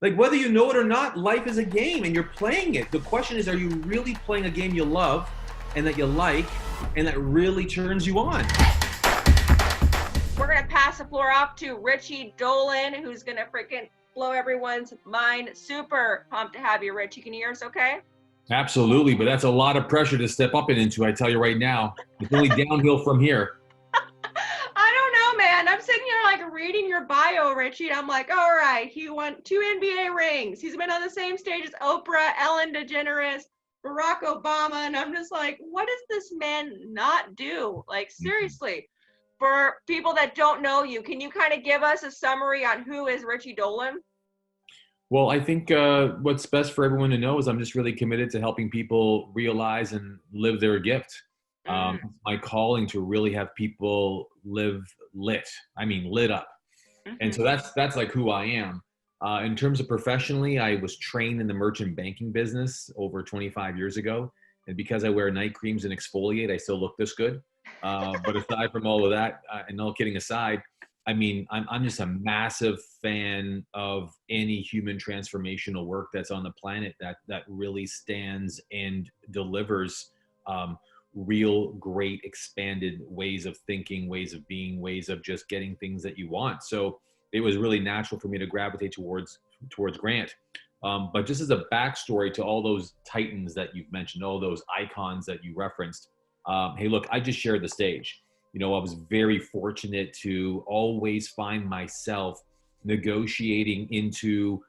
Like, whether you know it or not, life is a game and you're playing it. The question is, are you really playing a game you love and that you like and that really turns you on? We're going to pass the floor off to Richie Dolan, who's going to freaking blow everyone's mind. Super pumped to have you, Richie. Can you hear us okay? Absolutely, but that's a lot of pressure to step up into, I tell you right now. It's only downhill from here. I don't know, man. I'm sitting here like reading your bio, Richie, and I'm like, all right, he won 2 NBA rings. He's been on the same stage as Oprah, Ellen DeGeneres, Barack Obama, and I'm just like, what does this man not do? Like, seriously. For people that don't know you, can you kind of give us a summary on who is Richie Dolan? Well, I think what's best for everyone to know is I'm just really committed to helping people realize and live their gift. It's my calling to really have people live lit. I mean, lit up. And so that's like who I am. In terms of professionally, I was trained in the merchant banking business over 25 years ago. And because I wear night creams and exfoliate, I still look this good. But aside from all of that, and all kidding aside, I mean, I'm just a massive fan of any human transformational work that's on the planet that really stands and delivers real great expanded ways of thinking, ways of being, ways of just getting things that you want. So it was really natural for me to gravitate towards Grant. But just as a backstory to all those titans that you've mentioned, all those icons that you referenced, hey, look, I just shared the stage. You know, I was very fortunate to always find myself negotiating into,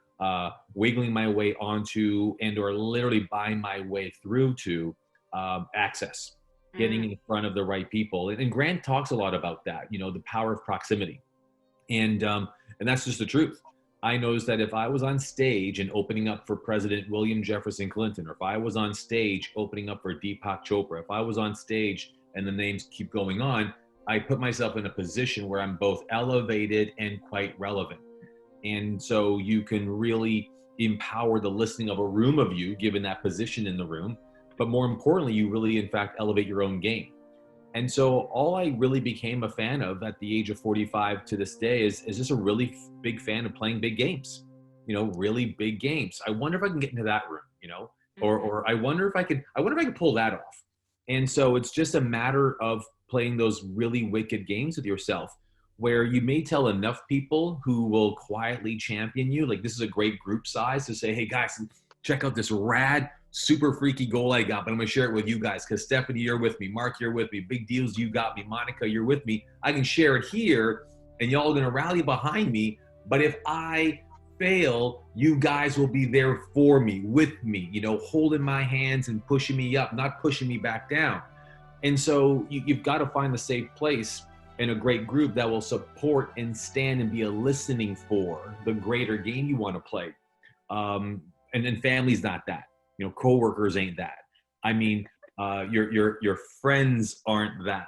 wiggling my way onto, and or literally buying my way through to access, getting in front of the right people. And Grant talks a lot about that, you know, the power of proximity. And that's just the truth. I noticed that if I was on stage and opening up for President William Jefferson Clinton, or if I was on stage opening up for Deepak Chopra, if I was on stage and the names keep going on, I put myself in a position where I'm both elevated and quite relevant. And so you can really empower the listening of a room of you, given that position in the room. But more importantly, you really, in fact, elevate your own game. And so all I really became a fan of at the age of 45 to this day is just a really big fan of playing big games, you know, really big games. I wonder if I can get into that room, you know, or I wonder if I could pull that off. And so it's just a matter of playing those really wicked games with yourself, where you may tell enough people who will quietly champion you. Like, this is a great group size to say, hey guys, check out this rad, super freaky goal I got, but I'm gonna share it with you guys because Stephanie, you're with me. Mark, you're with me. Big deals, you got me. Monica, you're with me. I can share it here and y'all are gonna rally behind me. But if I fail, you guys will be there for me, with me, you know, holding my hands and pushing me up, not pushing me back down. And so you've got to find the safe place in a great group that will support and stand and be a listening for the greater game you want to play. And then family's not that. You know, coworkers ain't that. I mean, your friends aren't that.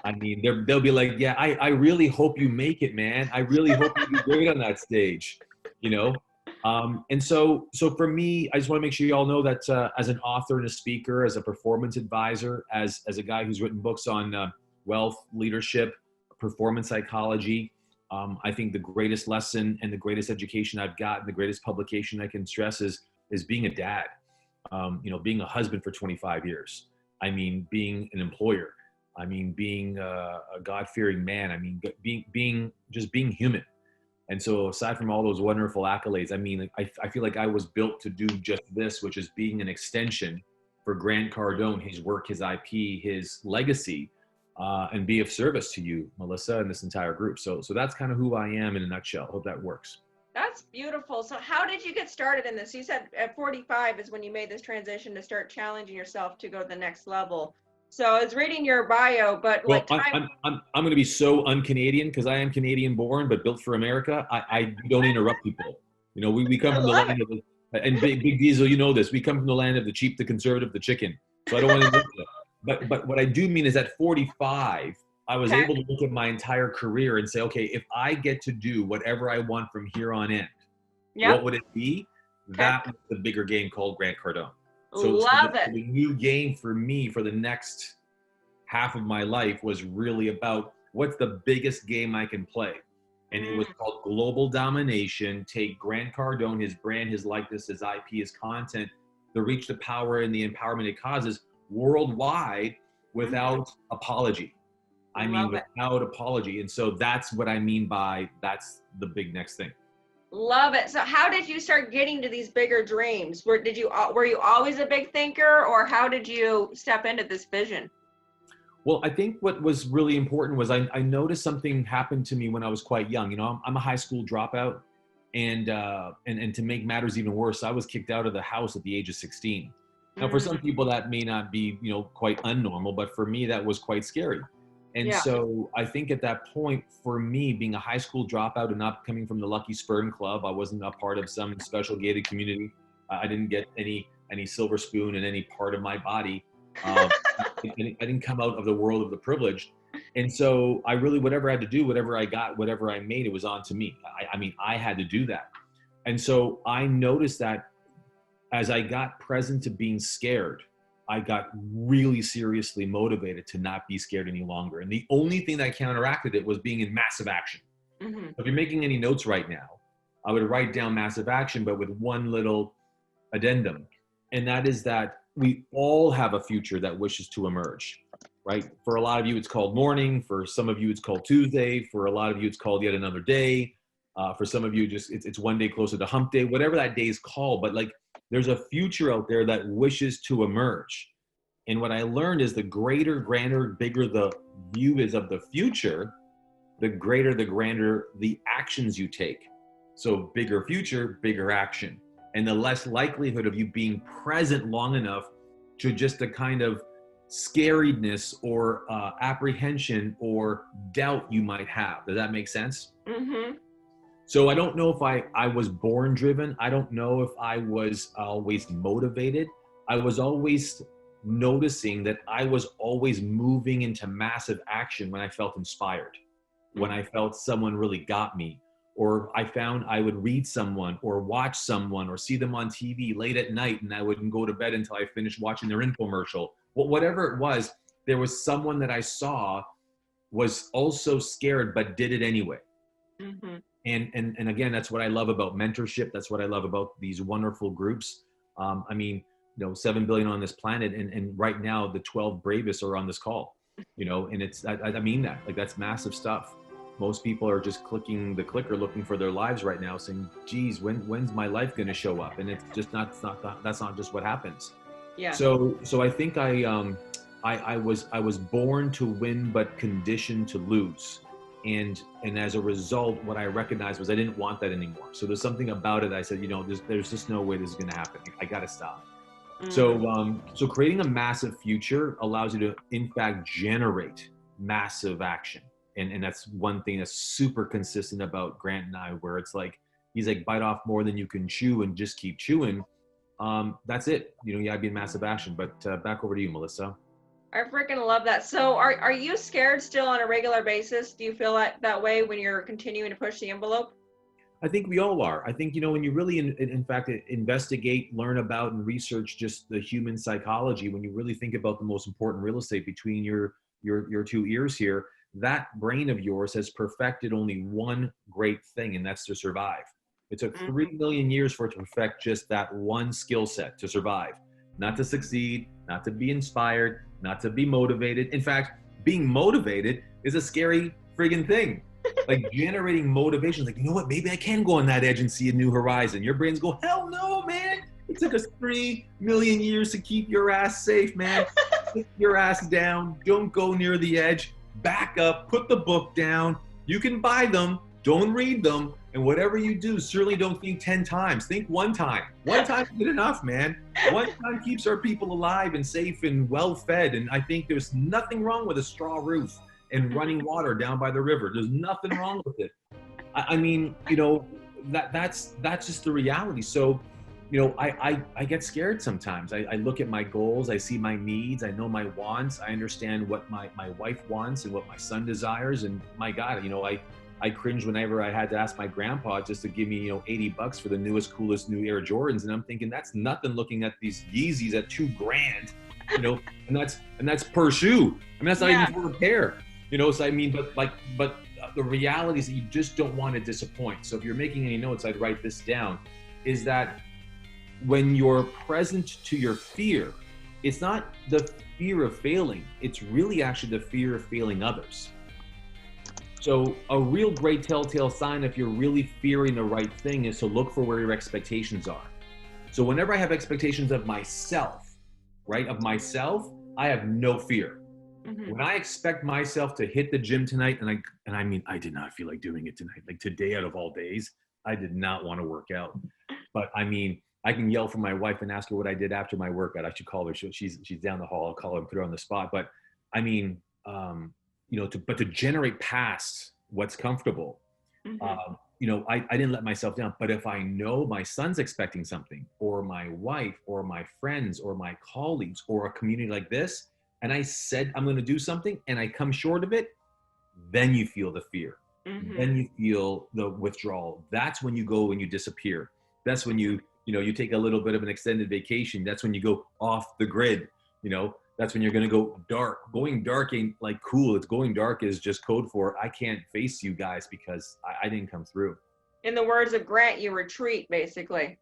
I mean, they'll be like, yeah, I really hope you make it, man. I really hope you do great on that stage, you know? And so for me, I just want to make sure you all know that as an author and a speaker, as a performance advisor, as a guy who's written books on wealth, leadership, performance psychology, I think the greatest lesson and the greatest education I've gotten, the greatest publication I can stress is being a dad. You know, being a husband for 25 years. I mean, being an employer. I mean, being a God-fearing man. I mean, being human. And so aside from all those wonderful accolades, I mean, I feel like I was built to do just this, which is being an extension for Grant Cardone, his work, his IP, his legacy, and be of service to you, Melissa, and this entire group. So that's kind of who I am in a nutshell. Hope that works. That's beautiful. So how did you get started in this? You said at 45 is when you made this transition to start challenging yourself to go to the next level. So I was reading your bio, but well, like time... I'm going to be so un-Canadian because I am Canadian born, but built for America. I don't interrupt people. You know, we come from the land of and Big Diesel, you know this. We come from the land of the cheap, the conservative, the chicken. So I don't want to interrupt that. But what I do mean is at 45, I was able to look at my entire career and say, okay, if I get to do whatever I want from here on in, what would it be? That was the bigger game called Grant Cardone. So the new game for me for the next half of my life was really about what's the biggest game I can play. And it was called Global Domination. Take Grant Cardone, his brand, his likeness, his IP, his content, to reach the power and the empowerment it causes worldwide without apology. I mean, without apology. And so that's what I mean by that's the big next thing. Love it. So how did you start getting to these bigger dreams? Were you always a big thinker, or how did you step into this vision? Well, I think what was really important was I noticed something happened to me when I was quite young. You know, I'm a high school dropout, and to make matters even worse, I was kicked out of the house at the age of 16. Now, for some people that may not be, you know, quite unnormal, but for me that was quite scary. And so I think at that point, for me, being a high school dropout and not coming from the Lucky Sperm Club, I wasn't a part of some special gated community. I didn't get any silver spoon in any part of my body. I didn't come out of the world of the privileged. And so I really, whatever I had to do, whatever I got, whatever I made, it was on to me. I mean, I had to do that. And so I noticed that as I got present to being scared, I got really seriously motivated to not be scared any longer. And the only thing that counteracted it was being in massive action. If you're making any notes right now, I would write down massive action, but with one little addendum. And that is that we all have a future that wishes to emerge, right? For a lot of you, it's called morning. For some of you, it's called Tuesday. For a lot of you, it's called yet another day. For some of you, just it's one day closer to hump day, whatever that day is called. But like, there's a future out there that wishes to emerge. And what I learned is the greater, grander, bigger the view is of the future, the greater, the grander the actions you take. So bigger future, bigger action. And the less likelihood of you being present long enough to just a kind of scariness or apprehension or doubt you might have. Does that make sense? So I don't know if I was born driven. I don't know if I was always motivated. I was always noticing that I was always moving into massive action when I felt inspired, when I felt someone really got me, or I found I would read someone or watch someone or see them on TV late at night and I wouldn't go to bed until I finished watching their infomercial. Well, whatever it was, there was someone that I saw was also scared but did it anyway. And again, that's what I love about mentorship. That's what I love about these wonderful groups. I mean, you know, 7 billion on this planet, and right now the 12 bravest are on this call, you know, and it's, I mean that, like, that's massive stuff. Most people are just clicking the clicker looking for their lives right now, saying, geez, when's my life going to show up? And it's just that's not just what happens. Yeah. So I think I was born to win, but conditioned to lose. And as a result, what I recognized was I didn't want that anymore. So there's something about it. I said, you know, there's just no way this is going to happen. I got to stop. So creating a massive future allows you to, in fact, generate massive action. And that's one thing that's super consistent about Grant and I, where it's like, he's like, bite off more than you can chew and just keep chewing. That's it. You know, you gotta be in massive action. But back over to you, Melissa. I freaking love that. So are you scared still on a regular basis? Do you feel that way when you're continuing to push the envelope? I think we all are. I think, you know, when you really, in fact, investigate, learn about, and research just the human psychology, when you really think about the most important real estate between your two ears here, that brain of yours has perfected only one great thing, and that's to survive. It took 3 million years for it to perfect just that one skill set, to survive, not to succeed, not to be inspired, not to be motivated. In fact, being motivated is a scary friggin' thing. Like generating motivation, like, you know what, maybe I can go on that edge and see a new horizon. Your brains go, hell no, man. It took us 3 million years to keep your ass safe, man. Put your ass down. Don't go near the edge. Back up, put the book down. You can buy them, don't read them. And whatever you do, certainly don't think 10 times. Think one time. One time is good enough, man. One time keeps our people alive and safe and well-fed. And I think there's nothing wrong with a straw roof and running water down by the river. There's nothing wrong with it. I mean, you know, that's just the reality. So, you know, I get scared sometimes. I look at my goals, I see my needs, I know my wants, I understand what my wife wants and what my son desires. And my God, you know, I cringe whenever I had to ask my grandpa just to give me, you know, $80 for the newest, coolest new Air Jordans. And I'm thinking, that's nothing looking at these Yeezys at $2,000, you know, and that's per shoe. I mean, that's not even for a pair, you know. So I mean, but the reality is that you just don't want to disappoint. So if you're making any notes, I'd write this down, is that when you're present to your fear, it's not the fear of failing, it's really actually the fear of failing others. So a real great telltale sign if you're really fearing the right thing is to look for where your expectations are. So whenever I have expectations of myself, right, I have no fear. When I expect myself to hit the gym tonight, and I mean, I did not feel like doing it tonight. Like today out of all days, I did not want to work out. But I mean, I can yell for my wife and ask her what I did after my workout. I should call her. She's down the hall. I'll call her and put her on the spot. But I mean, to generate past what's comfortable, I didn't let myself down. But if I know my son's expecting something, or my wife, or my friends, or my colleagues, or a community like this, and I said I'm going to do something and I come short of it, then you feel the fear. Then you feel the withdrawal. That's when you go and you disappear. That's when you take a little bit of an extended vacation. That's when you go off the grid. That's when you're going to go dark. Going dark ain't like cool. It's going dark is just code for I can't face you guys because I didn't come through. In the words of Grant, you retreat, basically.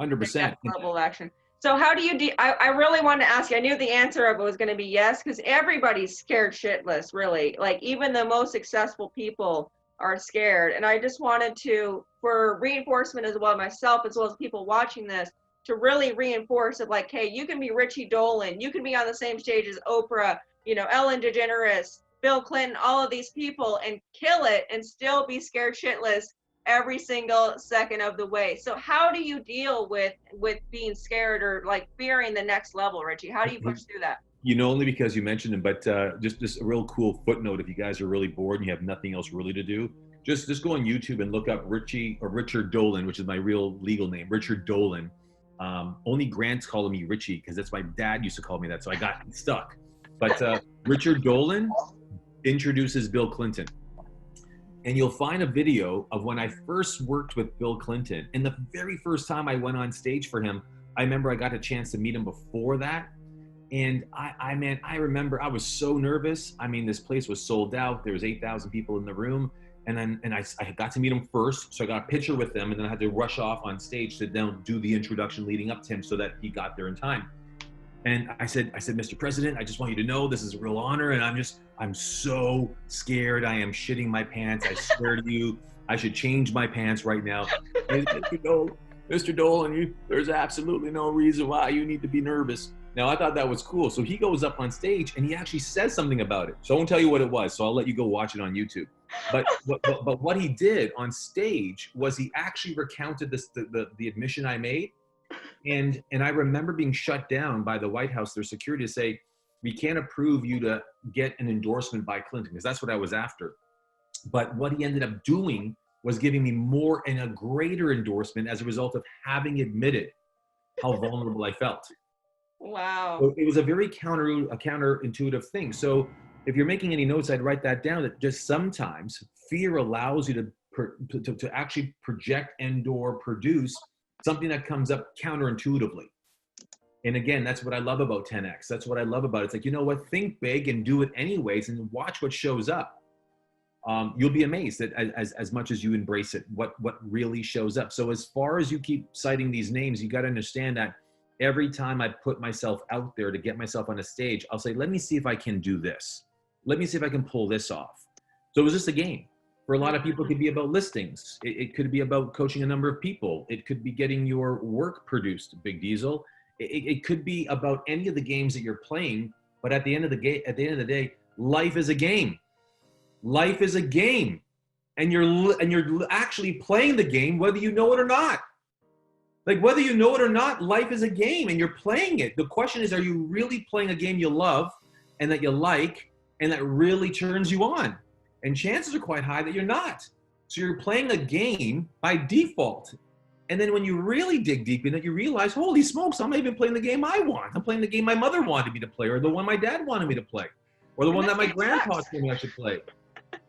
100%. Level of action. So how do you, I really wanted to ask you, I knew the answer of it was going to be yes, because everybody's scared shitless, really. Like even the most successful people are scared. And I just wanted to, for reinforcement as well, myself, as well as people watching this, to really reinforce it, like, hey, you can be Richie Dolan, you can be on the same stage as Oprah, Ellen DeGeneres, Bill Clinton, all of these people, and kill it and still be scared shitless every single second of the way. So how do you deal with being scared or like fearing the next level, Richie? How do you push through that? Only because you mentioned it, but just a real cool footnote. If you guys are really bored and you have nothing else really to do, just go on YouTube and look up Richard Dolan, which is my real legal name, Richard Dolan. Only Grant's calling me Richie because that's my dad used to call me that, so I got stuck. But Richard Dolan introduces Bill Clinton. And you'll find a video of when I first worked with Bill Clinton. And the very first time I went on stage for him, I remember I got a chance to meet him before that. And I remember I was so nervous. I mean, this place was sold out. There was 8,000 people in the room. And I got to meet him first. So I got a picture with him, and then I had to rush off on stage to then do the introduction leading up to him so that he got there in time. And I said, Mr. President, I just want you to know this is a real honor. And I'm so scared. I am shitting my pants. I swear to you, I should change my pants right now. And Mr. Dolan, there's absolutely no reason why you need to be nervous. Now, I thought that was cool. So he goes up on stage and he actually says something about it. So I won't tell you what it was. So I'll let you go watch it on YouTube. But what he did on stage was he actually recounted the admission I made. And I remember being shut down by the White House, their security, to say, we can't approve you to get an endorsement by Clinton, because that's what I was after. But what he ended up doing was giving me more and a greater endorsement as a result of having admitted how vulnerable I felt. Wow. So it was a very counterintuitive thing. So if you're making any notes, I'd write that down, that just sometimes fear allows you to actually project and or produce something that comes up counterintuitively. And again, that's what I love about 10X. That's what I love about it. It's like, you know what, think big and do it anyways and watch what shows up. You'll be amazed that as much as you embrace it, what really shows up. So as far as you keep citing these names, you got to understand that every time I put myself out there to get myself on a stage, I'll say, let me see if I can do this. Let me see if I can pull this off. So it was just a game. For a lot of people, it could be about listings. It could be about coaching a number of people. It could be getting your work produced, Big Diesel. It could be about any of the games that you're playing. But at the end of the day, life is a game. Life is a game, and you're actually playing the game whether you know it or not. Like whether you know it or not, life is a game, and you're playing it. The question is, are you really playing a game you love and that you like and that really turns you on? And chances are quite high that you're not. So you're playing a game by default. And then when you really dig deep in it, you realize, holy smokes, I'm not even playing the game I want. I'm playing the game my mother wanted me to play, or the one my dad wanted me to play, or the one that my grandpa told me I should play.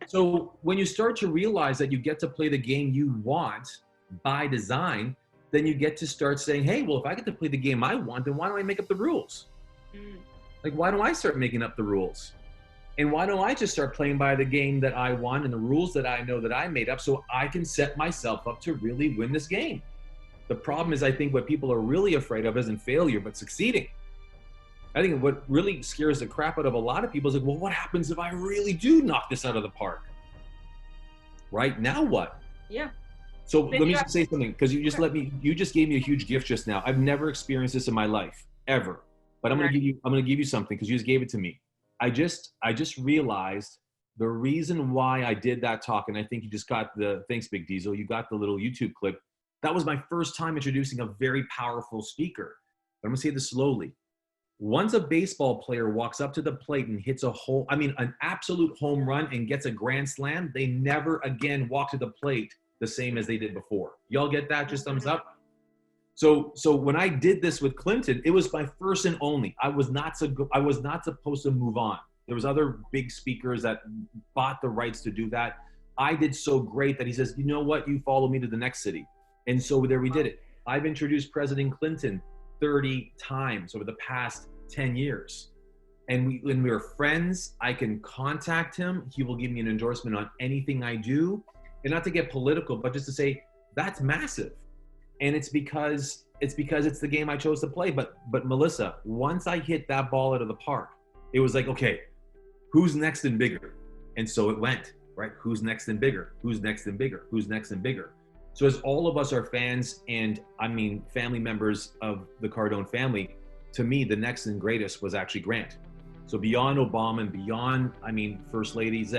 So when you start to realize that you get to play the game you want by design, then you get to start saying, hey, well, if I get to play the game I want, then why don't I make up the rules? Like, why don't I start making up the rules? And why don't I just start playing by the game that I won and the rules that I know that I made up so I can set myself up to really win this game? The problem is, I think what people are really afraid of isn't failure, but succeeding. I think what really scares the crap out of a lot of people is like, well, what happens if I really do knock this out of the park? Right? Now what? Yeah. So let me just say something, because you just gave me a huge gift just now. I've never experienced this in my life, ever. But I'm gonna give you something, because you just gave it to me. I just realized the reason why I did that talk, and I think you just got thanks, Big Diesel, you got the little YouTube clip. That was my first time introducing a very powerful speaker. But I'm gonna say this slowly. Once a baseball player walks up to the plate and hits an absolute home run and gets a grand slam, they never again walk to the plate the same as they did before. Y'all get that? Just thumbs up. So when I did this with Clinton, it was my first and only. I was not supposed to move on. There was other big speakers that bought the rights to do that. I did so great that he says, you know what? You follow me to the next city. And so there we did it. I've introduced President Clinton 30 times over the past 10 years. And when we were friends, I can contact him. He will give me an endorsement on anything I do. And not to get political, but just to say, that's massive. And it's because it's the game I chose to play. But Melissa, once I hit that ball out of the park, it was like, okay, who's next and bigger? And so it went, right? Who's next and bigger? Who's next and bigger? Who's next and bigger? So as all of us are fans and family members of the Cardone family, to me, the next and greatest was actually Grant. So beyond Obama and beyond, first ladies,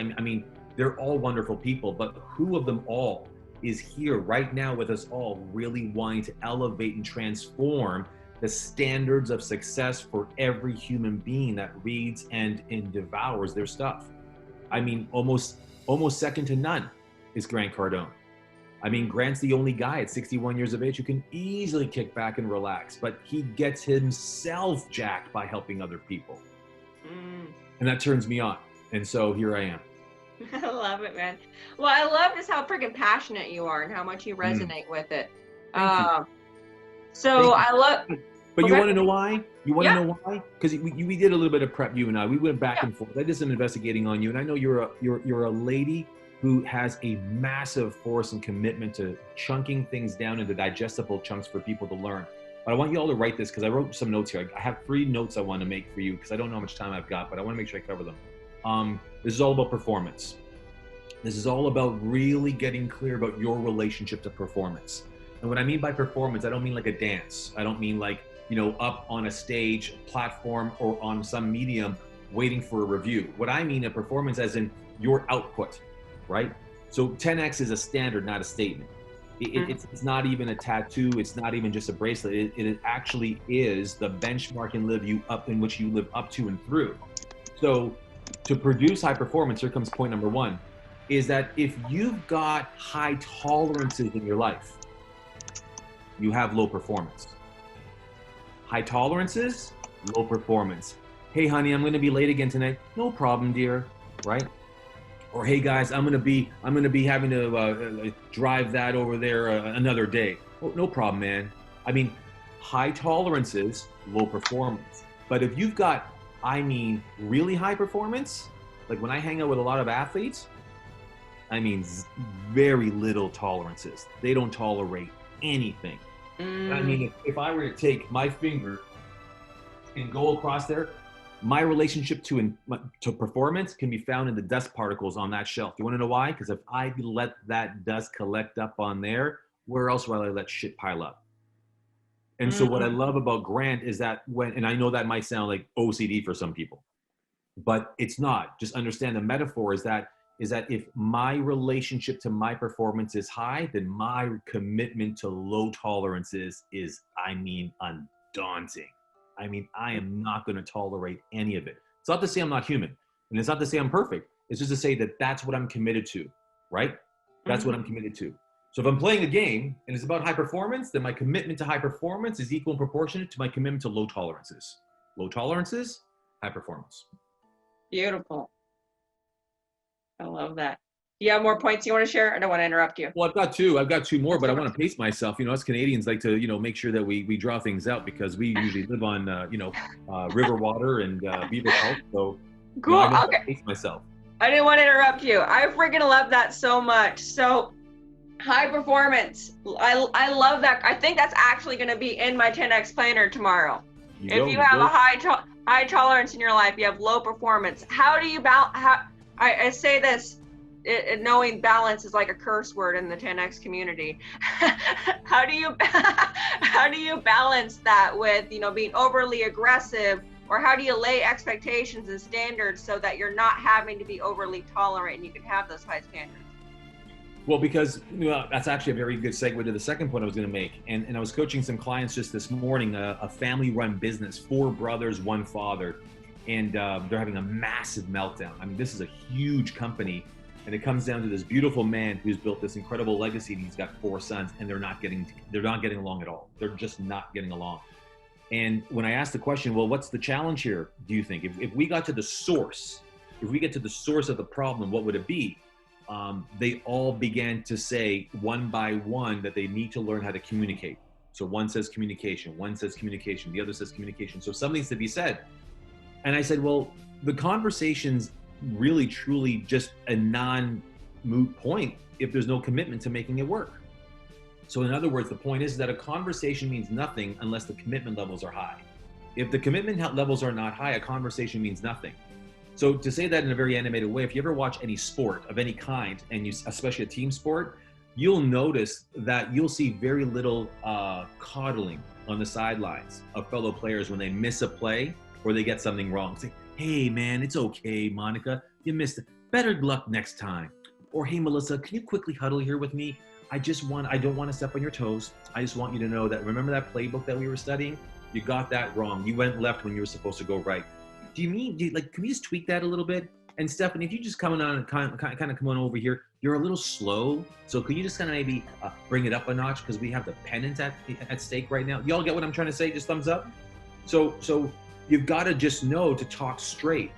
they're all wonderful people, but who of them all is here right now with us all really wanting to elevate and transform the standards of success for every human being that reads and devours their stuff? Almost second to none is Grant Cardone. Grant's the only guy at 61 years of age who can easily kick back and relax, but he gets himself jacked by helping other people. And that turns me on. And so here I am. I love it, man. Well, I love just how freaking passionate you are and how much you resonate with it. So I love. But you want to know why? You want to know why? Because we did a little bit of prep, you and I. We went back and forth. I did some investigating on you, and I know you're a lady who has a massive force and commitment to chunking things down into digestible chunks for people to learn. But I want you all to write this, because I wrote some notes here. I have 3 notes I want to make for you, because I don't know how much time I've got, but I want to make sure I cover them. This is all about performance. This is all about really getting clear about your relationship to performance. And what I mean by performance, I don't mean like a dance. I don't mean like, up on a stage, platform, or on some medium waiting for a review. What I mean a performance as in your output, right? So 10X is a standard, not a statement. It's not even a tattoo. It's not even just a bracelet. It actually is the benchmark in which you live up to and through. So to produce high performance, here comes point number 1, is that if you've got high tolerances in your life, you have low performance. High tolerances, low performance. Hey, honey, I'm going to be late again tonight. No problem, dear. Right? Or hey, guys, I'm going to be having to drive that over there another day. Oh, no problem, man. High tolerances, low performance. But if you've got really high performance, like when I hang out with a lot of athletes, very little tolerances. They don't tolerate anything. If I were to take my finger and go across there, my relationship to performance can be found in the dust particles on that shelf. You want to know why? Because if I let that dust collect up on there, where else will I let shit pile up? And so what I love about Grant is that and I know that might sound like OCD for some people, but it's not. Just understand the metaphor is that if my relationship to my performance is high, then my commitment to low tolerances is, undaunting. I am not going to tolerate any of it. It's not to say I'm not human, and it's not to say I'm perfect. It's just to say that that's what I'm committed to, right? That's what I'm committed to. So if I'm playing a game and it's about high performance, then my commitment to high performance is equal and proportionate to my commitment to low tolerances. Low tolerances, high performance. Beautiful. I love that. Do you have more points you want to share? I don't want to interrupt you. Well, I've got two more, but I want to pace myself. Us Canadians like to, make sure that we draw things out, because we usually live on, river water and beaver pulp. So Cool. I know how Okay. to pace myself. I didn't want to interrupt you. I freaking love that so much. So high performance. I love that. I think that's actually going to be in my 10X planner tomorrow. If you have a high tolerance in your life, you have low performance. How do you I say this, knowing balance is like a curse word in the 10X community. How do you balance that with, being overly aggressive, or how do you lay expectations and standards so that you're not having to be overly tolerant and you can have those high standards? Well, because that's actually a very good segue to the second point I was going to make. And I was coaching some clients just this morning, a family-run business, 4 brothers, 1 father, and they're having a massive meltdown. I mean, this is a huge company, and it comes down to this beautiful man who's built this incredible legacy, and he's got 4 sons, and they're not getting along at all. They're just not getting along. And when I asked the question, well, what's the challenge here, do you think? If we got to the source, if we get to the source of the problem, what would it be? They all began to say one by one that they need to learn how to communicate. So one says communication, one says communication, the other says communication. So something's to be said. And I said, well, the conversation's really, truly just a non-moot point if there's no commitment to making it work. So in other words, the point is that a conversation means nothing unless the commitment levels are high. If the commitment levels are not high, a conversation means nothing. So to say that in a very animated way, if you ever watch any sport of any kind, and especially a team sport, you'll notice that you'll see very little coddling on the sidelines of fellow players when they miss a play or they get something wrong. Say, hey man, it's okay, Monica, you missed it. Better luck next time. Or hey Melissa, can you quickly huddle here with me? I don't want to step on your toes. I just want you to know that, remember that playbook that we were studying? You got that wrong. You went left when you were supposed to go right. Can we just tweak that a little bit? And Stephanie, if you just come on over here, you're a little slow. So could you just kind of maybe bring it up a notch, because we have the pennant at stake right now. Y'all get what I'm trying to say? Just thumbs up. So you've got to just know to talk straight.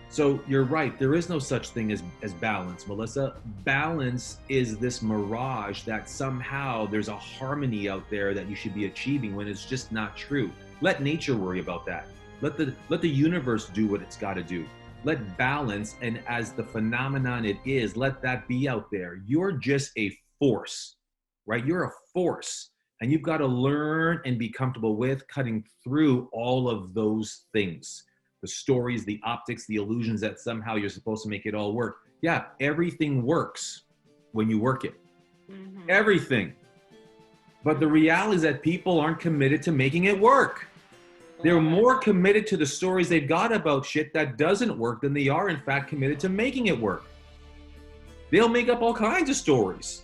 So you're right. There is no such thing as balance, Melissa. Balance is this mirage that somehow there's a harmony out there that you should be achieving, when it's just not true. Let nature worry about that. Let the universe do what it's got to do. Let balance, and as the phenomenon it is, let that be out there. You're just a force, right? You're a force, and you've got to learn and be comfortable with cutting through all of those things. The stories, the optics, the illusions that somehow you're supposed to make it all work. Yeah, everything works when you work it. Mm-hmm. Everything. But the reality is that people aren't committed to making it work. They're more committed to the stories they've got about shit that doesn't work than they are, in fact, committed to making it work. They'll make up all kinds of stories.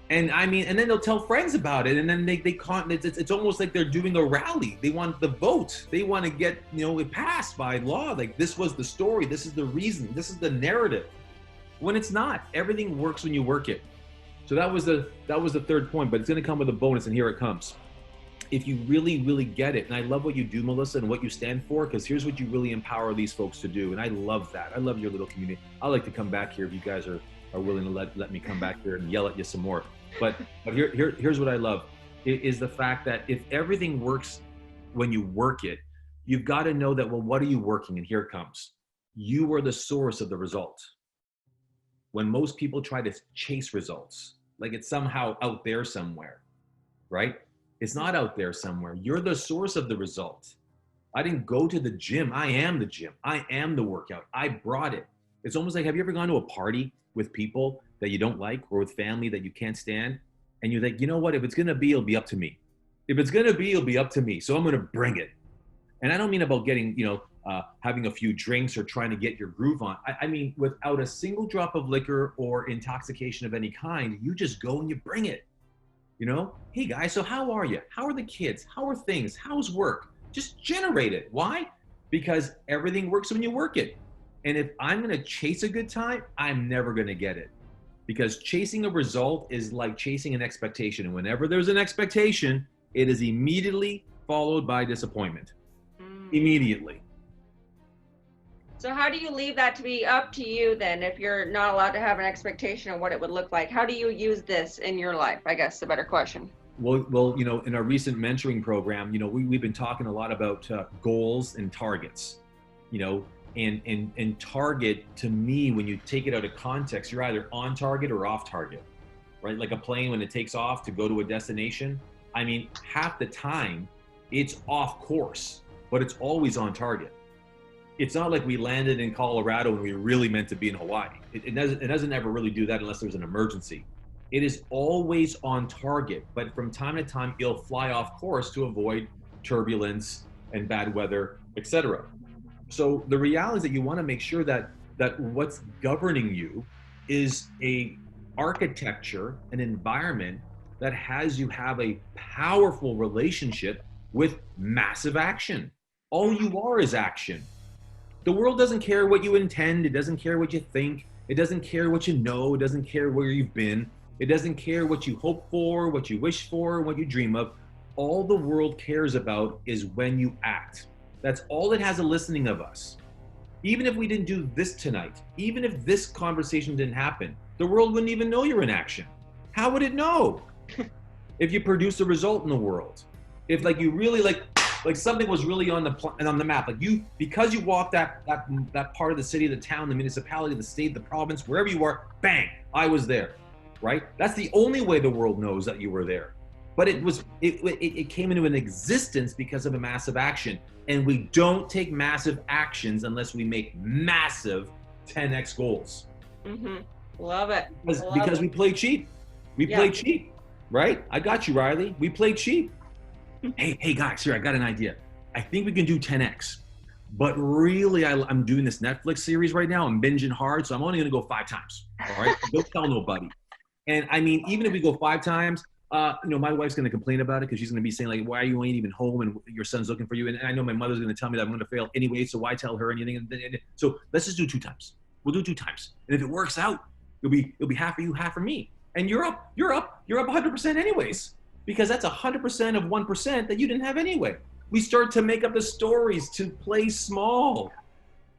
And then they'll tell friends about it, and then they can't. It's almost like they're doing a rally. They want the vote. They want to get it passed by law. Like, this was the story. This is the reason. This is the narrative. When it's not, everything works when you work it. So that was the third point. But it's going to come with a bonus, and here it comes. If you really, really get it, and I love what you do, Melissa, and what you stand for, because here's what you really empower these folks to do, and I love that. I love your little community. I like to come back here if you guys are willing to let me come back here and yell at you some more. But here's what I love, is the fact that if everything works when you work it, you've got to know that, well, what are you working? And here it comes. You are the source of the result. When most people try to chase results, like it's somehow out there somewhere, right? It's not out there somewhere. You're the source of the result. I didn't go to the gym. I am the gym. I am the workout. I brought it. It's almost like, have you ever gone to a party with people that you don't like, or with family that you can't stand? And you're like, you know what? If it's going to be, it'll be up to me. If it's going to be, it'll be up to me. So I'm going to bring it. And I don't mean about getting, having a few drinks or trying to get your groove on. I mean, without a single drop of liquor or intoxication of any kind, you just go and you bring it. Hey guys, so how are you? How are the kids? How are things? How's work? Just generate it. Why? Because everything works when you work it. And if I'm going to chase a good time, I'm never going to get it. Because chasing a result is like chasing an expectation. And whenever there's an expectation, it is immediately followed by disappointment. Immediately. So how do you leave that to be up to you then, if you're not allowed to have an expectation of what it would look like? How do you use this in your life? I guess the better question. Well, in our recent mentoring program, we've been talking a lot about goals and targets. And target, to me, when you take it out of context, you're either on target or off target, right? Like a plane when it takes off to go to a destination. I mean, half the time it's off course, but it's always on target. It's not like we landed in Colorado and we really meant to be in Hawaii. It doesn't ever really do that unless there's an emergency. It is always on target, but from time to time it'll fly off course to avoid turbulence and bad weather, etc. So the reality is that you want to make sure that what's governing you is a architecture, an environment that has you have a powerful relationship with massive action. All you are is action. The world doesn't care what you intend. It doesn't care what you think. It doesn't care what you know. It doesn't care where you've been. It doesn't care what you hope for, what you wish for, what you dream of. All the world cares about is when you act. That's all it has a listening of us. Even if we didn't do this tonight, even if this conversation didn't happen, the world wouldn't even know you're in action. How would it know? If you produce a result in the world, if like you really like something was really on the map, like you, because you walked that part of the city, the town, the municipality, the state, the province, wherever you are, bang, I was there, right? That's the only way the world knows that you were there. But it came into an existence because of a massive action. And we don't take massive actions unless we make massive 10x goals. Mm-hmm. Love it. Because we play cheap. We play cheap, right? I got you, Riley. We play cheap. Hey guys, here, I got an idea. I think we can do 10x. But really, I'm doing this Netflix series right now. I'm binging hard, so I'm only going to go 5 times. All right? Don't tell nobody. And I mean, even if we go 5 times, my wife's going to complain about it because she's going to be saying like, why are you ain't even home and your son's looking for you? And I know my mother's going to tell me that I'm going to fail anyway, so why tell her anything? So let's just do 2 times. We'll do 2 times. And if it works out, it'll be half for you, half for me. And you're up 100% anyways, because that's 100% of 1% that you didn't have anyway. We start to make up the stories to play small,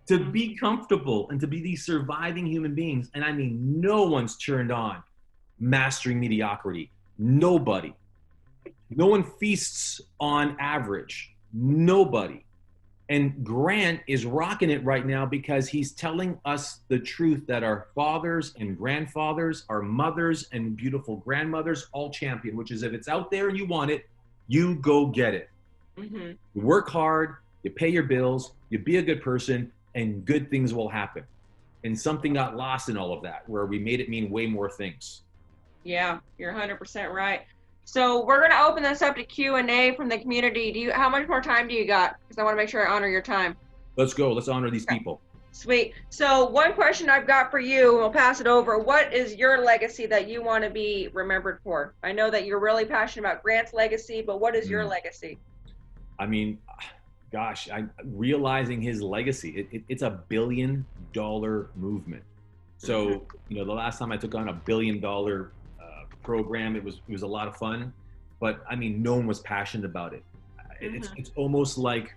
to be comfortable, and to be these surviving human beings. And I mean, no one's turned on mastering mediocrity. Nobody. No one feasts on average. Nobody. And Grant is rocking it right now because he's telling us the truth that our fathers and grandfathers, our mothers and beautiful grandmothers all champion, which is if it's out there and you want it, you go get it. Mm-hmm. You work hard, you pay your bills, you be a good person, and good things will happen. And something got lost in all of that, where we made it mean way more things. Yeah, you're 100% right. So we're going to open this up to Q&A from the community. How much more time do you got? Because I want to make sure I honor your time. Let's go. Let's honor these people. Sweet. So one question I've got for you, and we'll pass it over. What is your legacy that you want to be remembered for? I know that you're really passionate about Grant's legacy, but what is your legacy? I mean, gosh, realizing his legacy, it's $1 billion movement. So, the last time I took on $1 billion program, it was a lot of fun, but I mean, no one was passionate about it. It's almost like,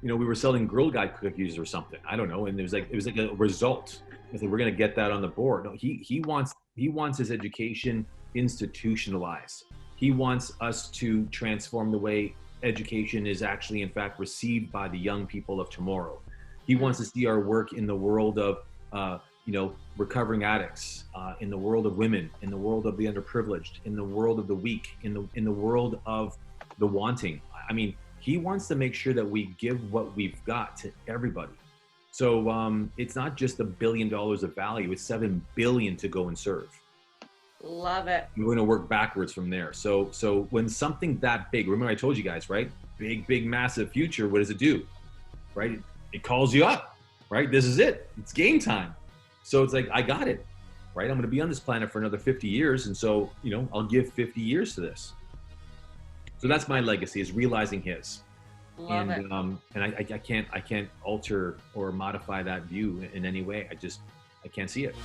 we were selling Girl Guide cookies or something. I don't know. And it was like a result. It's like, we're going to get that on the board. No, he wants his education institutionalized. He wants us to transform the way education is actually, in fact, received by the young people of tomorrow. He wants to see our work in the world of, recovering addicts, in the world of women, in the world of the underprivileged, in the world of the weak, in the world of the wanting. I mean, he wants to make sure that we give what we've got to everybody. So it's not just $1 billion of value, it's $7 billion to go and serve. Love it. We're going to work backwards from there. So when something that big, remember I told you guys, right? Big, massive future, what does it do? Right? It calls you up, right? This is it. It's game time. So it's like, I got it, right? I'm going to be on this planet for another 50 years. And so, I'll give 50 years to this. So that's my legacy, is realizing his. Love it. And I can't alter or modify that view in any way. I can't see it.